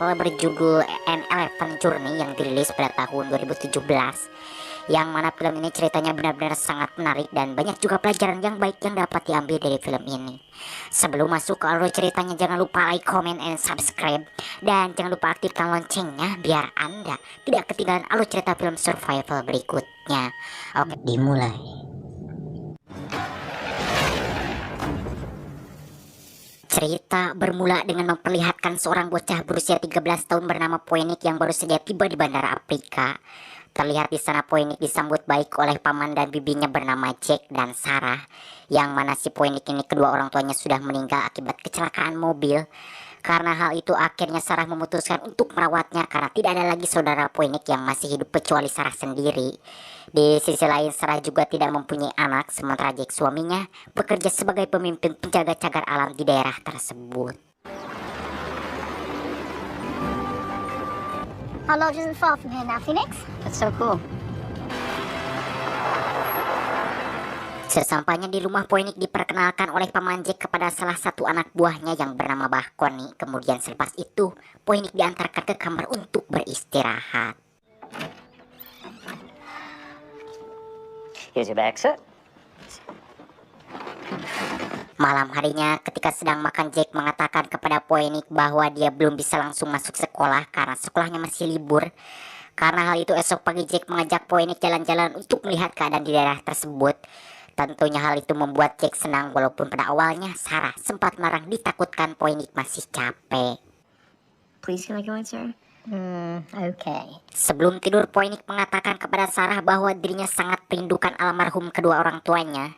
novel berjudul An Elephant Journey yang dirilis pada tahun 2017, yang mana film ini ceritanya benar-benar sangat menarik dan banyak juga pelajaran yang baik yang dapat diambil dari film ini. Sebelum masuk ke alur ceritanya, jangan lupa like, comment, and subscribe, dan jangan lupa aktifkan loncengnya biar Anda tidak ketinggalan alur cerita film survival berikutnya. Oke, dimulai. Cerita bermula dengan memperlihatkan seorang bocah berusia 13 tahun bernama Poenik yang baru saja tiba di Bandara Afrika. Terlihat di sana Poenik disambut baik oleh paman dan bibinya bernama Jack dan Sarah, yang mana si Poenik ini kedua orang tuanya sudah meninggal akibat kecelakaan mobil. Karena hal itu akhirnya Sarah memutuskan untuk merawatnya karena tidak ada lagi saudara Poenik yang masih hidup kecuali Sarah sendiri. Di sisi lain, Sarah juga tidak mempunyai anak, sementara Jack suaminya bekerja sebagai pemimpin penjaga cagar alam di daerah tersebut. Our lodge isn't far from here now, Phoenix. That's so cool. Sesampainya di rumah, Poenik diperkenalkan oleh paman Jack kepada salah satu anak buahnya yang bernama Bahkoni. Kemudian selepas itu, Poenik diantarkan ke kamar untuk beristirahat. Here's your bag, sir. Malam harinya, ketika sedang makan, Jack mengatakan kepada Poenik bahwa dia belum bisa langsung masuk sekolah karena sekolahnya masih libur. Karena hal itu, esok pagi Jack mengajak Poenik jalan-jalan untuk melihat keadaan di daerah tersebut. Tentunya hal itu membuat Jack senang, walaupun pada awalnya Sarah sempat melarang ditakutkan Poenik masih capek. Please, can I go in, sir? Okay. Sebelum tidur, Poenik mengatakan kepada Sarah bahwa dirinya sangat merindukan almarhum kedua orang tuanya.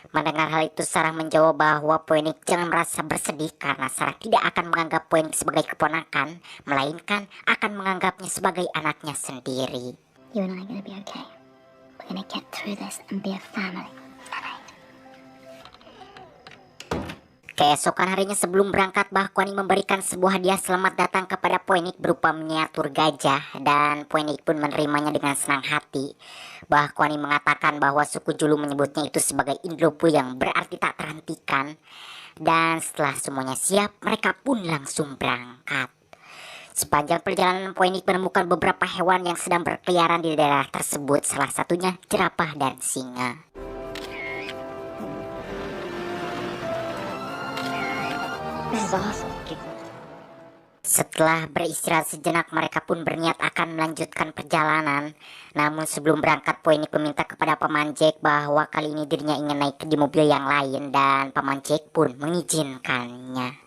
Mendengar hal itu, Sarah menjawab bahwa Poenik jangan merasa bersedih karena Sarah tidak akan menganggap Poenik sebagai keponakan, melainkan akan menganggapnya sebagai anaknya sendiri. You and I are gonna be okay. We're gonna get through this and be a family. Keesokan harinya sebelum berangkat, Bahkoni memberikan sebuah hadiah selamat datang kepada Poenik berupa miniatur gajah, dan Poenik pun menerimanya dengan senang hati. Bahkoni mengatakan bahwa suku Julu menyebutnya itu sebagai Indropu yang berarti tak terhentikan. Dan setelah semuanya siap, mereka pun langsung berangkat. Sepanjang perjalanan, Poenik menemukan beberapa hewan yang sedang berkeliaran di daerah tersebut, salah satunya jerapah dan singa. This is awesome. Setelah beristirahat sejenak, mereka pun berniat akan melanjutkan perjalanan. Namun sebelum berangkat, Poenik meminta kepada paman Jack bahwa kali ini dirinya ingin naik di mobil yang lain, dan paman Jack pun mengizinkannya.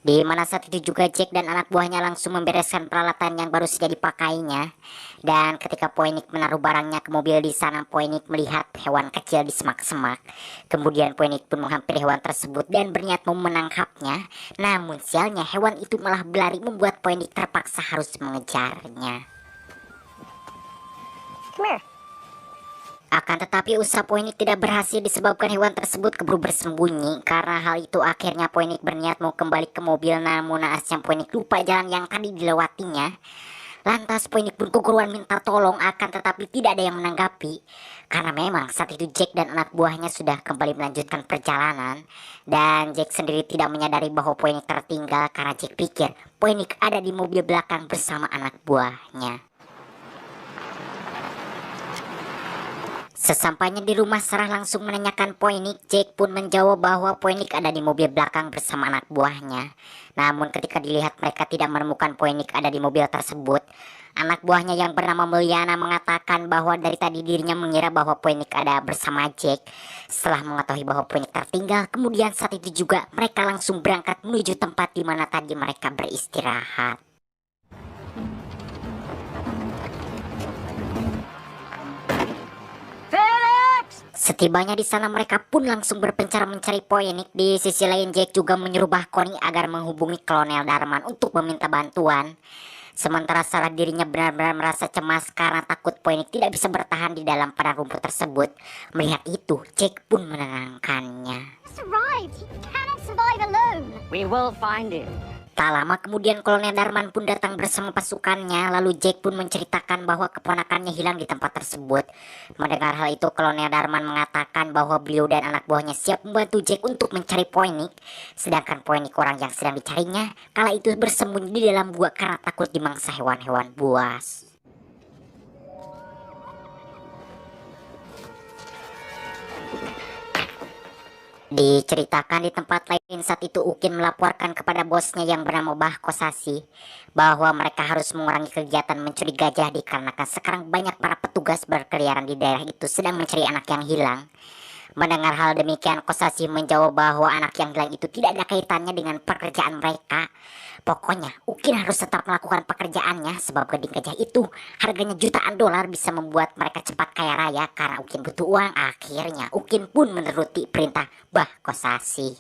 Di mana saat itu juga Jack dan anak buahnya langsung membereskan peralatan yang baru saja dipakainya. Dan ketika Poenik menaruh barangnya ke mobil, di sana Poenik melihat hewan kecil di semak-semak. Kemudian Poenik pun menghampiri hewan tersebut dan berniat mau menangkapnya. Namun sialnya hewan itu malah berlari, membuat Poenik terpaksa harus mengejarnya. Come here. Akan tetapi usaha Poenik tidak berhasil disebabkan hewan tersebut keburu bersembunyi. Karena hal itu akhirnya Poenik berniat mau kembali ke mobil, namun naasnya Poenik lupa jalan yang tadi dilewatinya. Lantas Poenik pun keguruan minta tolong, akan tetapi tidak ada yang menanggapi. Karena memang saat itu Jack dan anak buahnya sudah kembali melanjutkan perjalanan. Dan Jack sendiri tidak menyadari bahwa Poenik tertinggal karena Jack pikir Poenik ada di mobil belakang bersama anak buahnya. Sesampainya di rumah, Sarah langsung menanyakan Poenik. Jack pun menjawab bahwa Poenik ada di mobil belakang bersama anak buahnya. Namun ketika dilihat mereka tidak menemukan Poenik ada di mobil tersebut. Anak buahnya yang bernama Meliana mengatakan bahwa dari tadi dirinya mengira bahwa Poenik ada bersama Jack. Setelah mengetahui bahwa Poenik tertinggal, kemudian saat itu juga mereka langsung berangkat menuju tempat di mana tadi mereka beristirahat. Setibanya di sana, mereka pun langsung berpencar mencari Poenik. Di sisi lain, Jack juga menyuruh Bahkoni agar menghubungi Kolonel Darman untuk meminta bantuan. Sementara Sarah dirinya benar-benar merasa cemas karena takut Poenik tidak bisa bertahan di dalam padang rumput tersebut. Melihat itu, Jack pun menenangkannya. Just arrived. He cannot survive alone. We will find him. Tak lama kemudian Kolonel Darman pun datang bersama pasukannya, lalu Jack pun menceritakan bahwa keponakannya hilang di tempat tersebut. Mendengar hal itu, Kolonel Darman mengatakan bahwa beliau dan anak buahnya siap membantu Jack untuk mencari Poinik. Sedangkan Poinik, orang yang sedang dicarinya, kala itu bersembunyi di dalam gua karena takut dimangsa hewan-hewan buas. Diceritakan di tempat lain, saat itu Ukin melaporkan kepada bosnya yang bernama Bah Kosasi bahwa mereka harus mengurangi kegiatan mencuri gajah dikarenakan sekarang banyak para petugas berkeliaran di daerah itu sedang mencari anak yang hilang. Mendengar hal demikian, Kosasi menjawab bahwa anak yang hilang itu tidak ada kaitannya dengan pekerjaan mereka. Pokoknya Ukin harus tetap melakukan pekerjaannya sebab gading gajah itu harganya jutaan dolar, bisa membuat mereka cepat kaya raya. Karena Ukin butuh uang, akhirnya Ukin pun menuruti perintah Bah Kosasi.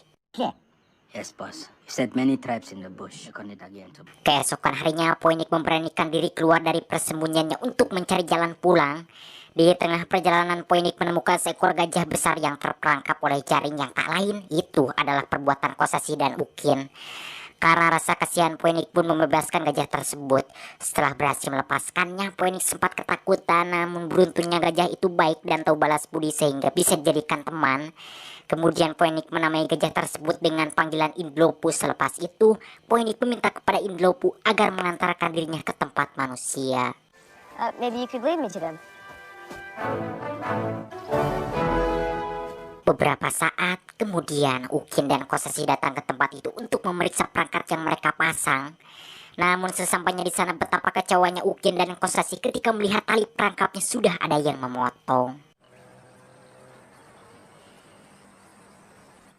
Yes, boss. You said many tribes in the bush. You can again to... Keesokan harinya, Poinik memberanikan diri keluar dari persembunyiannya untuk mencari jalan pulang. Di tengah perjalanan, Poinik menemukan seekor gajah besar yang terperangkap oleh jaring yang tak lain. Itu adalah perbuatan Kosasi dan Ukin. Karena rasa kasihan, Poinik pun membebaskan gajah tersebut. Setelah berhasil melepaskannya, Poinik sempat ketakutan, namun beruntungnya gajah itu baik dan tahu balas budi sehingga bisa dijadikan teman. Kemudian Poinik menamai gajah tersebut dengan panggilan Indlopu. Selepas itu, Poinik meminta kepada Indlopu agar mengantarkan dirinya ke tempat manusia. Maybe you could lead me to them. Beberapa saat kemudian, Ukin dan Kosasi datang ke tempat itu untuk memeriksa perangkat yang mereka pasang. Namun sesampainya di sana, betapa kecewanya Ukin dan Kosasi ketika melihat tali perangkapnya sudah ada yang memotong.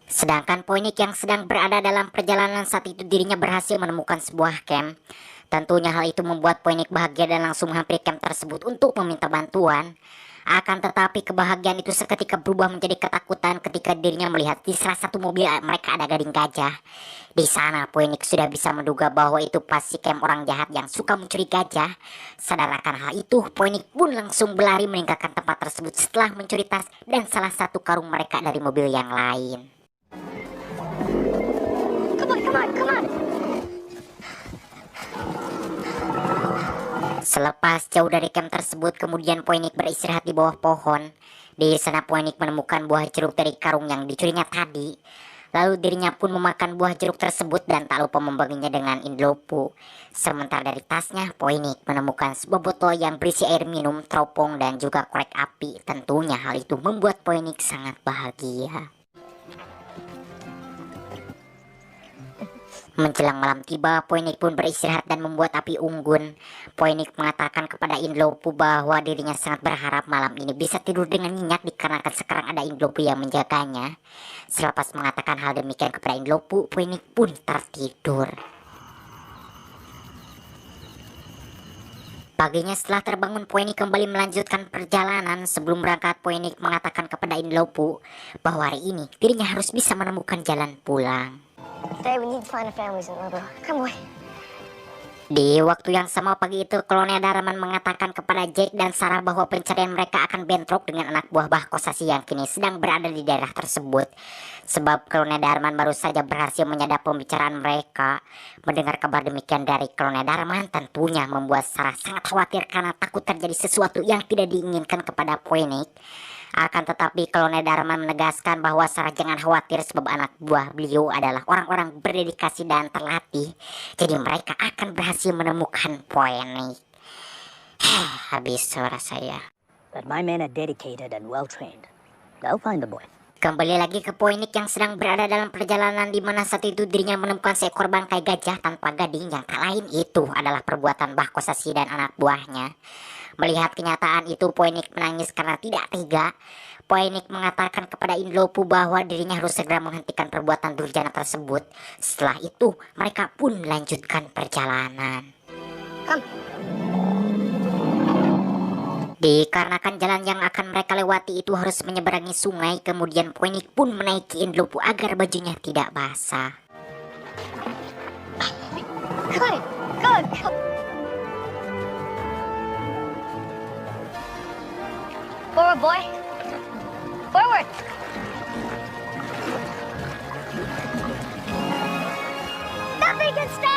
Sedangkan Poinik yang sedang berada dalam perjalanan saat itu, dirinya berhasil menemukan sebuah camp. Tentunya hal itu membuat Poinik bahagia dan langsung menghampiri camp tersebut untuk meminta bantuan. Akan tetapi kebahagiaan itu seketika berubah menjadi ketakutan ketika dirinya melihat di salah satu mobil mereka ada gading gajah. Di sana Poinik sudah bisa menduga bahwa itu pasti camp orang jahat yang suka mencuri gajah. Sadar akan hal itu, Poinik pun langsung berlari meninggalkan tempat tersebut setelah mencuri tas dan salah satu karung mereka dari mobil yang lain. Come on. Selepas jauh dari camp tersebut, kemudian Poinik beristirahat di bawah pohon. Di sana Poinik menemukan buah jeruk dari karung yang dicurinya tadi. Lalu dirinya pun memakan buah jeruk tersebut dan tak lupa membaginya dengan Indlopu. Sementara dari tasnya, Poinik menemukan sebuah botol yang berisi air minum, teropong, dan juga korek api. Tentunya hal itu membuat Poinik sangat bahagia. Menjelang malam tiba, Poinik pun beristirahat dan membuat api unggun. Poinik mengatakan kepada Indlopu bahwa dirinya sangat berharap malam ini bisa tidur dengan nyenyak dikarenakan sekarang ada Indlopu yang menjaganya. Selepas mengatakan hal demikian kepada Indlopu, Poinik pun tertidur. Paginya setelah terbangun, Poinik kembali melanjutkan perjalanan. Sebelum berangkat, Poinik mengatakan kepada Indlopu bahwa hari ini dirinya harus bisa menemukan jalan pulang. Today we need to find the families in Lobo. Come boy. Di waktu yang sama pagi itu, Kolonel Darman mengatakan kepada Jack dan Sarah bahwa pencarian mereka akan bentrok dengan anak buah Bah Kosasi yang kini sedang berada di daerah tersebut. Sebab Kolonel Darman baru saja berhasil menyadap pembicaraan mereka. Mendengar kabar demikian dari Kolonel Darman tentunya membuat Sarah sangat khawatir karena takut terjadi sesuatu yang tidak diinginkan kepada Poinik. Akan tetapi Kolonel Darman menegaskan bahwa Sarah jangan khawatir sebab anak buah beliau adalah orang-orang berdedikasi dan terlatih. Jadi mereka akan berhasil menemukan Poinik. Habis suara saya. But my men are dedicated and well trained. They'll find the boy. Kembali lagi ke Poinik yang sedang berada dalam perjalanan, di mana saat itu dirinya menemukan seekor bangkai gajah tanpa gading yang tak lain itu adalah perbuatan Bah Kosasi dan anak buahnya. Melihat kenyataan itu, Poinik menangis karena tidak tega. Poinik mengatakan kepada Indlopu bahwa dirinya harus segera menghentikan perbuatan durjana tersebut. Setelah itu, mereka pun melanjutkan perjalanan. Dikarenakan jalan yang akan mereka lewati itu harus menyeberangi sungai, kemudian Poinik pun menaiki Indlopu agar bajunya tidak basah. Go. Forward, boy. Forward. Nothing can stop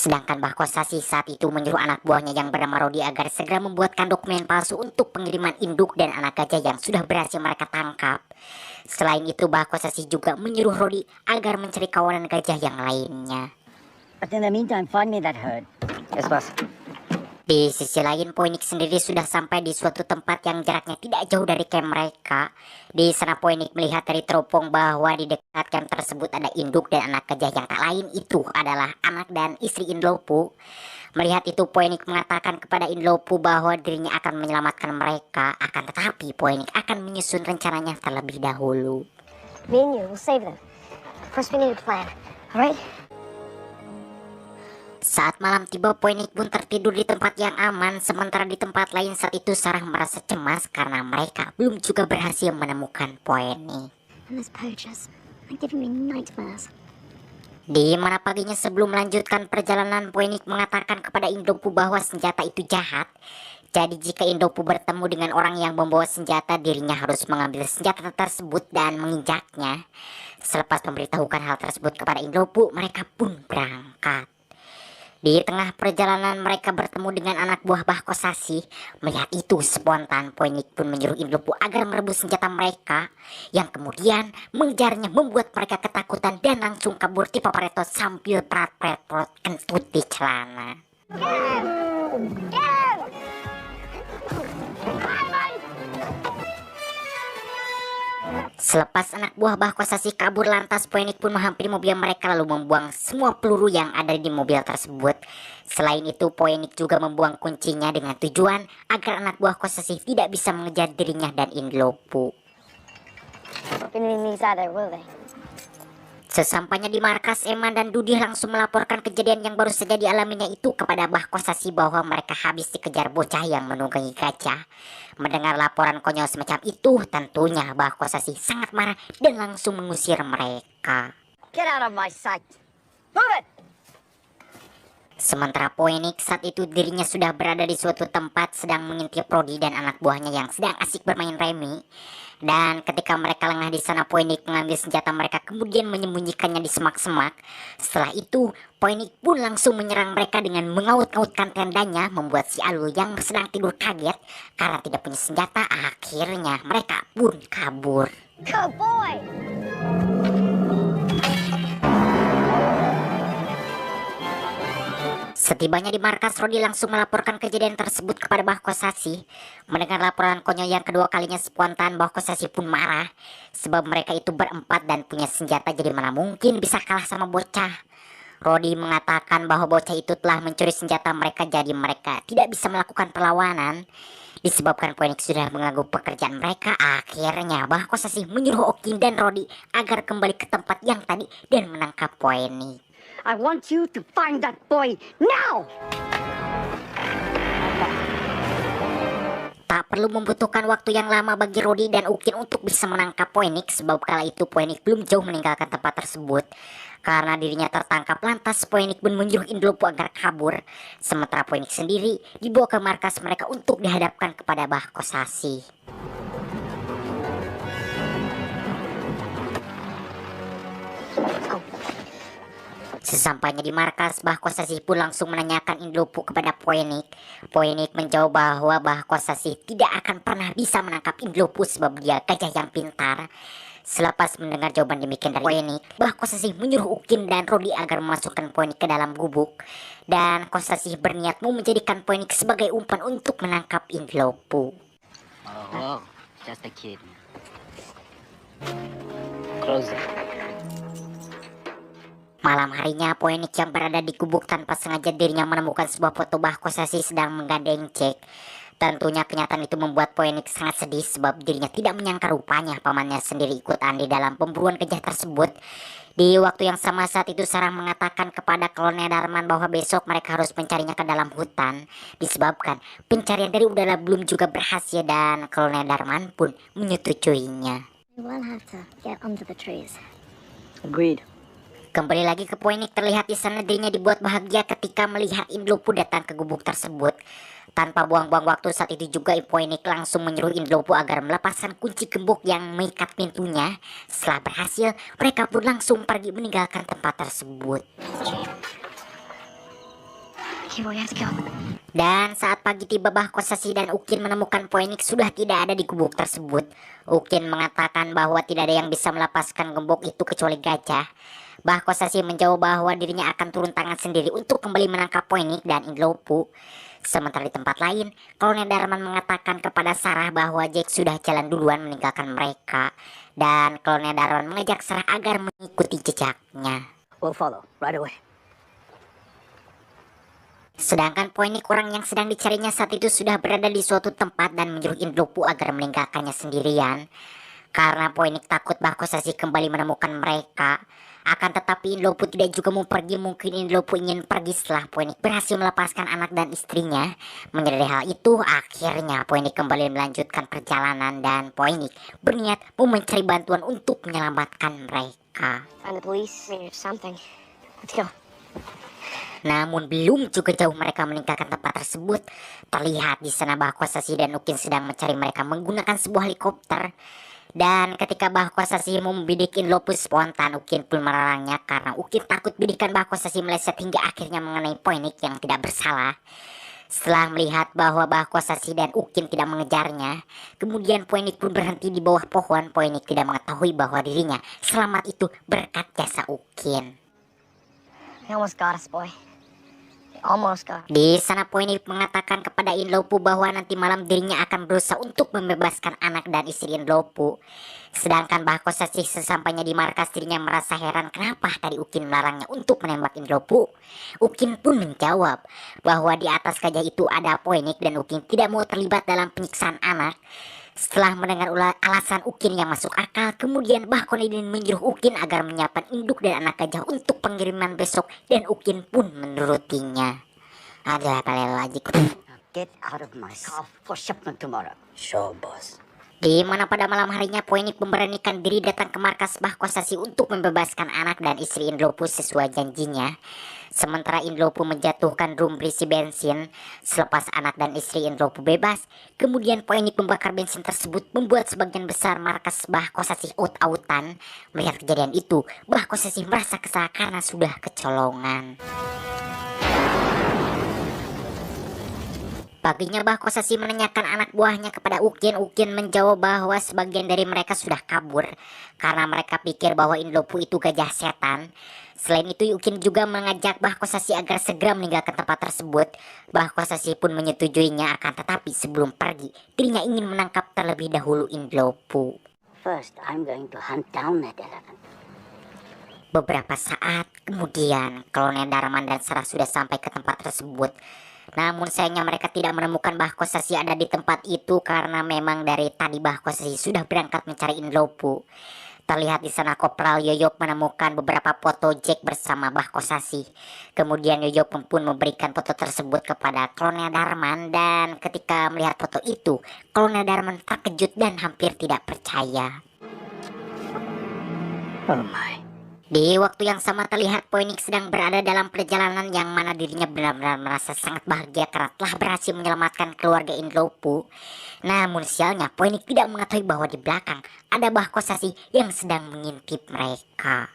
Sedangkan Bahkosasi saat itu menyuruh anak buahnya yang bernama Rodi agar segera membuatkan dokumen palsu untuk pengiriman induk dan anak gajah yang sudah berhasil mereka tangkap. Selain itu, Bahkosasi juga menyuruh Rodi agar mencari kawanan gajah yang lainnya. But in the meantime, find me that herd. Yes, boss. Di sisi lain, Poinik sendiri sudah sampai di suatu tempat yang jaraknya tidak jauh dari camp mereka. Di sana Poinik melihat dari teropong bahwa di dekat camp tersebut ada induk dan anak gajah yang tak lain itu adalah anak dan istri Inlopu. Melihat itu, Poinik mengatakan kepada Inlopu bahwa dirinya akan menyelamatkan mereka. Akan tetapi Poinik akan menyusun rencananya terlebih dahulu. Me and you, we'll save them. First, we need a plan. All right? Saat malam tiba, Poinik pun tertidur di tempat yang aman. Sementara di tempat lain saat itu Sarah merasa cemas karena mereka belum juga berhasil menemukan Poinik. And those poachers are giving me nightmares. Di mana paginya sebelum melanjutkan perjalanan, Poinik mengatakan kepada Indopu bahwa senjata itu jahat. Jadi jika Indopu bertemu dengan orang yang membawa senjata, dirinya harus mengambil senjata tersebut dan menginjaknya. Selepas memberitahukan hal tersebut kepada Indopu, mereka pun berangkat. Di tengah perjalanan mereka bertemu dengan anak buah Bahkosasi. Melihat itu spontan, Poinik pun menyuruh Inlopu agar merebut senjata mereka, yang kemudian mengejarnya membuat mereka ketakutan dan langsung kabur di Papareto sambil prat-prat kentut di celana. Selepas anak buah Bahkosasi kabur, lantas Poinik pun menghampiri mobil mereka lalu membuang semua peluru yang ada di mobil tersebut. Selain itu, Poinik juga membuang kuncinya dengan tujuan agar anak buah Kosasi tidak bisa mengejar dirinya dan Inlopu. Didn't these either, will they? Sesampainya di markas, Eman dan Dudih langsung melaporkan kejadian yang baru saja dialaminya itu kepada Bahkosasi bahwa mereka habis dikejar bocah yang menunggangi gajah. Mendengar laporan konyol semacam itu, tentunya Bahkosasi sangat marah dan langsung mengusir mereka. Get out of my sight. Move it! Sementara Poinik saat itu dirinya sudah berada di suatu tempat sedang mengintip Rodi dan anak buahnya yang sedang asik bermain remi. Dan ketika mereka lengah di sana, Poinik mengambil senjata mereka kemudian menyembunyikannya di semak-semak. Setelah itu, Poinik pun langsung menyerang mereka dengan mengaut-ngautkan tendanya, membuat si Alul yang sedang tidur kaget karena tidak punya senjata. Akhirnya mereka pun kabur. Good boy! Setibanya di markas, Rodi langsung melaporkan kejadian tersebut kepada Bahkosasi. Mendengar laporan konyol yang kedua kalinya spontan, Bahkosasi pun marah. Sebab mereka itu berempat dan punya senjata, jadi mana mungkin bisa kalah sama bocah. Rodi mengatakan bahwa bocah itu telah mencuri senjata mereka, jadi mereka tidak bisa melakukan perlawanan. Disebabkan Poinik sudah mengganggu pekerjaan mereka, akhirnya Bahkosasi menyuruh Okin dan Rodi agar kembali ke tempat yang tadi dan menangkap Poinik. I want you to find that boy now! Tak perlu membutuhkan waktu yang lama bagi Rodi dan Ukin untuk bisa menangkap Poinik, sebab kala itu Poinik belum jauh meninggalkan tempat tersebut. Karena dirinya tertangkap, lantas Poinik pun menyuruh Inlopu agar kabur. Sementara Poinik sendiri dibawa ke markas mereka untuk dihadapkan kepada Bahkosasi. Sesampainya di markas, Bahkosasi pun langsung menanyakan Inlopu kepada Poinik. Poinik menjawab bahwa Bahkosasi tidak akan pernah bisa menangkap Inlopu sebab dia gajah yang pintar. Selepas mendengar jawaban demikian dari Poinik, Bahkosasi menyuruh Ukin dan Rodi agar memasukkan Poinik ke dalam gubuk. Dan Kosasi berniat mau menjadikan Poinik sebagai umpan untuk menangkap Inlopu. Oh, just a kid. Close it. Malam harinya, Poinik yang berada di gubuk tanpa sengaja dirinya menemukan sebuah foto Bahkosasi sedang menggandeng Jack. Tentunya kenyataan itu membuat Poinik sangat sedih sebab dirinya tidak menyangka rupanya pamannya sendiri ikut andil dalam pemburuan gajah tersebut. Di waktu yang sama saat itu, Sarah mengatakan kepada Kolonel Darman bahwa besok mereka harus mencarinya ke dalam hutan. Disebabkan pencarian dari udara belum juga berhasil dan Kolonel Darman pun menyetujuinya. We'll have to get under the trees. Agreed. Kembali lagi ke Poinik, terlihat di sana dirinya dibuat bahagia ketika melihat Inlopu datang ke gubuk tersebut. Tanpa buang-buang waktu saat itu juga, Poinik langsung menyuruh Inlopu agar melepaskan kunci gembok yang mengikat pintunya. Setelah berhasil, mereka pun langsung pergi meninggalkan tempat tersebut. Okay, well, we have to go. Dan saat pagi tiba, Bahkosasi dan Ukin menemukan Poenik sudah tidak ada di gubuk tersebut. Ukin mengatakan bahwa tidak ada yang bisa melepaskan gembok itu kecuali gajah. Bahkosasi menjawab bahwa dirinya akan turun tangan sendiri untuk kembali menangkap Poenik dan Inlopu. Sementara di tempat lain, Kolonel Darman mengatakan kepada Sarah bahwa Jack sudah jalan duluan meninggalkan mereka. Dan Kolonel Darman mengajak Sarah agar mengikuti jejaknya. We'll follow right away. Sedangkan Poenik, orang yang sedang dicarinya saat itu, sudah berada di suatu tempat dan menyuruh Inlopu agar meninggalkannya sendirian. Karena Poenik takut Bahkosasi kembali menemukan mereka. Akan tetapi Inlopu tidak juga mau pergi. Mungkin Inlopu ingin pergi setelah Poenik berhasil melepaskan anak dan istrinya. Menyadari hal itu, akhirnya Poenik kembali melanjutkan perjalanan dan Poenik berniat mau mencari bantuan untuk menyelamatkan mereka. Find the police or something. Let's go. Namun belum juga jauh mereka meninggalkan tempat tersebut, terlihat di sana Bahkosasi dan Ukin sedang mencari mereka menggunakan sebuah helikopter. Dan ketika Bahkosasi mau membidik Inlopu, spontan Ukin pun melarangnya karena Ukin takut bidikan Bahkosasi meleset hingga akhirnya mengenai Poenik yang tidak bersalah. Setelah melihat bahwa Bahkosasi dan Ukin tidak mengejarnya, kemudian Poenik pun berhenti di bawah pohon. Poenik tidak mengetahui bahwa dirinya selamat itu berkat jasa Ukin. They almost got us, boy. They almost got us. Di sana Poenik mengatakan kepada Inlopu bahwa nanti malam dirinya akan berusaha untuk membebaskan anak dan istri Inlopu. Sedangkan Bahkosasi sesampainya di markas, dirinya merasa heran kenapa tadi Ukin melarangnya untuk menembak Inlopu. Ukin pun menjawab bahwa di atas gajah itu ada Poenik dan Ukin tidak mau terlibat dalam penyiksaan anak. Setelah mendengar alasan Ukin yang masuk akal, kemudian Bahkonidin menyuruh Ukin agar menyiapkan induk dan anak gajah untuk pengiriman besok, dan Ukin pun menurutinya. Ada apa lagi? Get out of my car for shipment tomorrow. Sure, boss. Di mana pada malam harinya Poenik memberanikan diri datang ke markas Bahkosasi untuk membebaskan anak dan istri Inlopu sesuai janjinya. Sementara Inlopu menjatuhkan drum berisi bensin. Selepas anak dan istri Inlopu bebas, kemudian Poenik membakar bensin tersebut, membuat sebagian besar markas Bahkosasi out-outan. Melihat kejadian itu, Bahkosasi merasa kesal karena sudah kecolongan. Paginya Bahkosasi menanyakan anak buahnya kepada Ukin. Ukin menjawab bahwa sebagian dari mereka sudah kabur karena mereka pikir bahwa Inlopu itu gajah setan. Selain itu, Ukin juga mengajak Bahkosasi agar segera meninggalkan tempat tersebut. Bahkosasi pun menyetujuinya, akan tetapi sebelum pergi, dirinya ingin menangkap terlebih dahulu Inlopu. First, I'm going to hunt down that elephant. Beberapa saat kemudian, Kolonel Darman dan Sarah sudah sampai ke tempat tersebut. Namun sayangnya mereka tidak menemukan Bahkosasi ada di tempat itu karena memang dari tadi Bahkosasi sudah berangkat mencari Inlopu. Terlihat di sana Kopral Yoyop menemukan beberapa foto Jack bersama Bahkosasi. Kemudian Yoyop pun memberikan foto tersebut kepada Kolonel Darman, dan ketika melihat foto itu, Kolonel Darman terkejut dan hampir tidak percaya. Oh my. Di waktu yang sama terlihat Poenik sedang berada dalam perjalanan yang mana dirinya benar-benar merasa sangat bahagia karena telah berhasil menyelamatkan keluarga Inlopu. Namun sialnya Poenik tidak mengetahui bahwa di belakang ada Bahkosasi yang sedang mengintip mereka.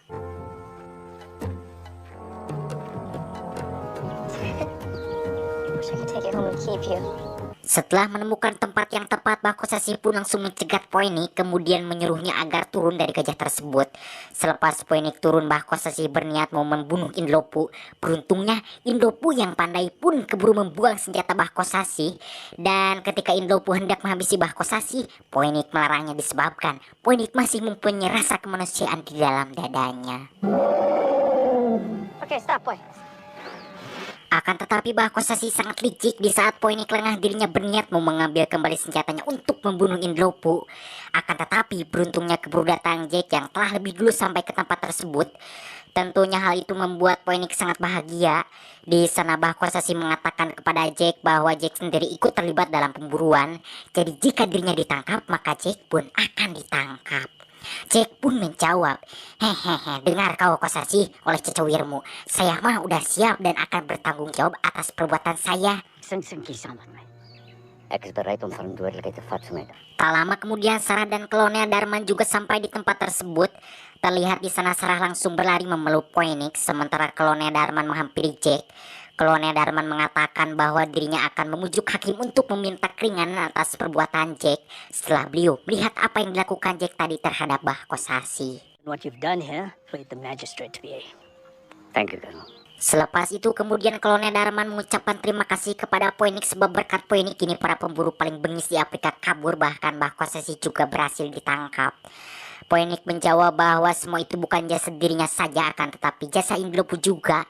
Wish I could take you home and keep you. Setelah menemukan tempat yang tepat, Bahkosasi pun langsung mencegat Poenik, kemudian menyuruhnya agar turun dari gajah tersebut. Selepas Poenik turun, Bahkosasi berniat mau membunuh Inlopu. Beruntungnya Inlopu yang pandai pun keburu membuang senjata Bahkosasi. Dan ketika Inlopu hendak menghabisi Bahkosasi, Poenik melarangnya disebabkan Poenik masih mempunyai rasa kemanusiaan di dalam dadanya. Okay, stop, boy. Akan tetapi Bahkosasi sangat licik. Di saat Poenik lengah, dirinya berniat mau mengambil kembali senjatanya untuk membunuh Inlopu. Akan tetapi beruntungnya keburu datang Jack yang telah lebih dulu sampai ke tempat tersebut. Tentunya hal itu membuat Poenik sangat bahagia. Di sana Bahkosasi mengatakan kepada Jack bahwa Jack sendiri ikut terlibat dalam pemburuan. Jadi jika dirinya ditangkap, maka Jack pun akan ditangkap. Jack pun menjawab, hehehe, dengar kau Kosasi oleh cecewirmu, saya mah udah siap dan akan bertanggung jawab atas perbuatan saya. Tak lama kemudian Sarah dan Kolonel Darman juga sampai di tempat tersebut. Terlihat di sana Sarah langsung berlari memeluk Poenik, sementara Kolonel Darman menghampiri Jack. Kolonel Darman mengatakan bahwa dirinya akan memujuk hakim untuk meminta keringanan atas perbuatan Jack setelah beliau melihat apa yang dilakukan Jack tadi terhadap Bah Kosasi. What you've done here, lead the magistrate to PA. Thank you, Colonel. Selepas itu kemudian Kolonel Darman mengucapkan terima kasih kepada Poenik sebab berkat Poenik ini para pemburu paling bengis di Afrika kabur, bahkan Bah Kosasi juga berhasil ditangkap. Poenik menjawab bahwa semua itu bukan jasa dirinya saja akan tetapi jasa Indlopu juga.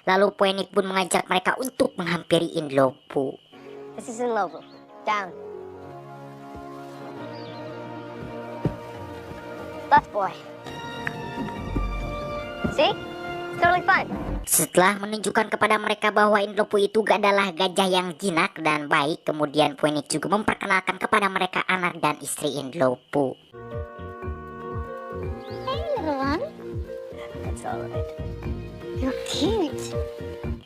Lalu Poenik pun mengajak mereka untuk menghampiri Indlopu. This is Indlopu. Down. Left, boy. See? It's totally fine. Setelah menunjukkan kepada mereka bahwa Indlopu itu adalah gajah yang jinak dan baik, kemudian Poenik juga memperkenalkan kepada mereka anak dan istri Indlopu. Hey, little one. That's all right. You're cute.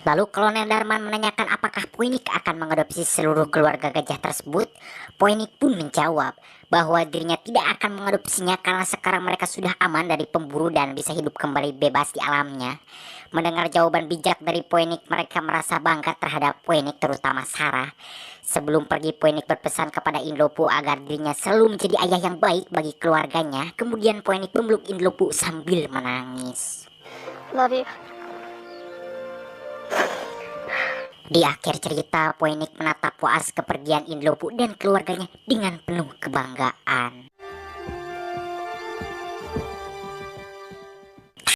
Lalu Kolonel Darman menanyakan apakah Poenik akan mengadopsi seluruh keluarga gajah tersebut. Poenik pun menjawab bahwa dirinya tidak akan mengadopsinya karena sekarang mereka sudah aman dari pemburu dan bisa hidup kembali bebas di alamnya. Mendengar jawaban bijak dari Poenik, mereka merasa bangga terhadap Poenik, terutama Sarah. Sebelum pergi, Poenik berpesan kepada Indlopu agar dirinya selalu menjadi ayah yang baik bagi keluarganya. Kemudian Poenik memeluk Indlopu sambil menangis. Love you. Di akhir cerita, Poenik menatap puas kepergian Indlopu dan keluarganya dengan penuh kebanggaan.